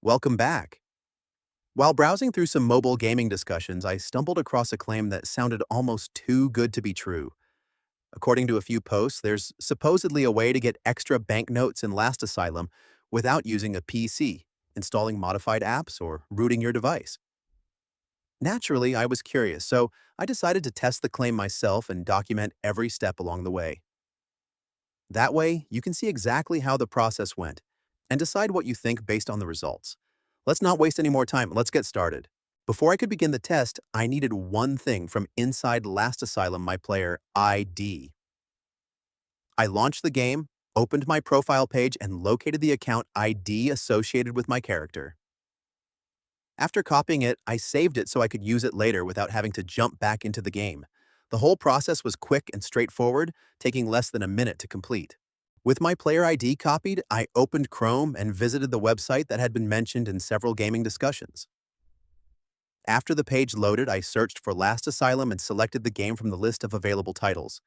Welcome back. While browsing through some mobile gaming discussions, I stumbled across a claim that sounded almost too good to be true. According to a few posts, there's supposedly a way to get extra banknotes in Last Asylum without using a PC, installing modified apps, or rooting your device. Naturally, I was curious, so I decided to test the claim myself and document every step along the way. That way, you can see exactly how the process went and decide what you think based on the results. Let's not waste any more time. Let's get started. Before I could begin the test, I needed one thing from inside Last Asylum, my player ID. I launched the game, opened my profile page, and located the account ID associated with my character. After copying it, I saved it so I could use it later without having to jump back into the game. The whole process was quick and straightforward, taking less than a minute to complete. With my player ID copied, I opened Chrome and visited the website that had been mentioned in several gaming discussions. After the page loaded, I searched for Last Asylum and selected the game from the list of available titles.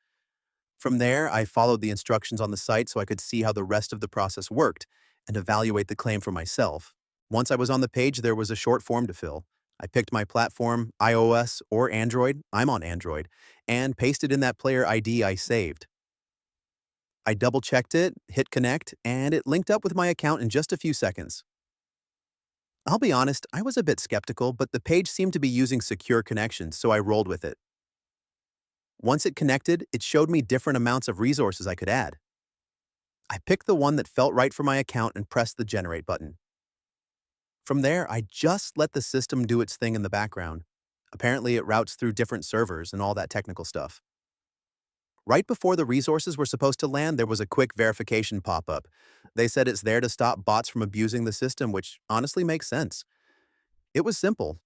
From there, I followed the instructions on the site so I could see how the rest of the process worked and evaluate the claim for myself. Once I was on the page, there was a short form to fill. I picked my platform, iOS or Android, I'm on Android, and pasted in that player ID I saved. I double-checked it, hit connect, and it linked up with my account in just a few seconds. I'll be honest, I was a bit skeptical, but the page seemed to be using secure connections, so I rolled with it. Once it connected, it showed me different amounts of resources I could add. I picked the one that felt right for my account and pressed the generate button. From there, I just let the system do its thing in the background. Apparently, it routes through different servers and all that technical stuff. Right before the resources were supposed to land, there was a quick verification pop-up. They said it's there to stop bots from abusing the system, which honestly makes sense. It was simple.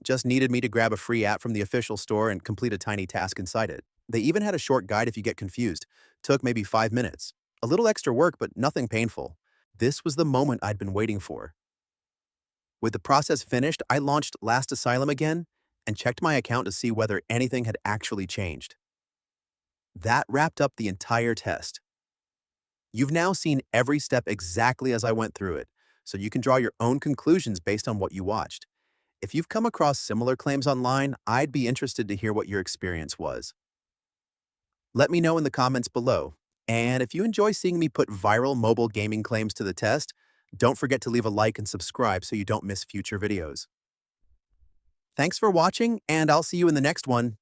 Just needed me to grab a free app from the official store and complete a tiny task inside it. They even had a short guide if you get confused. Took maybe 5 minutes. A little extra work, but nothing painful. This was the moment I'd been waiting for. With the process finished, I launched Last Asylum again and checked my account to see whether anything had actually changed. That wrapped up the entire test. You've now seen every step exactly as I went through it, so you can draw your own conclusions based on what you watched. If you've come across similar claims online, I'd be interested to hear what your experience was. Let me know in the comments below. And if you enjoy seeing me put viral mobile gaming claims to the test, don't forget to leave a like and subscribe so you don't miss future videos. Thanks for watching, and I'll see you in the next one.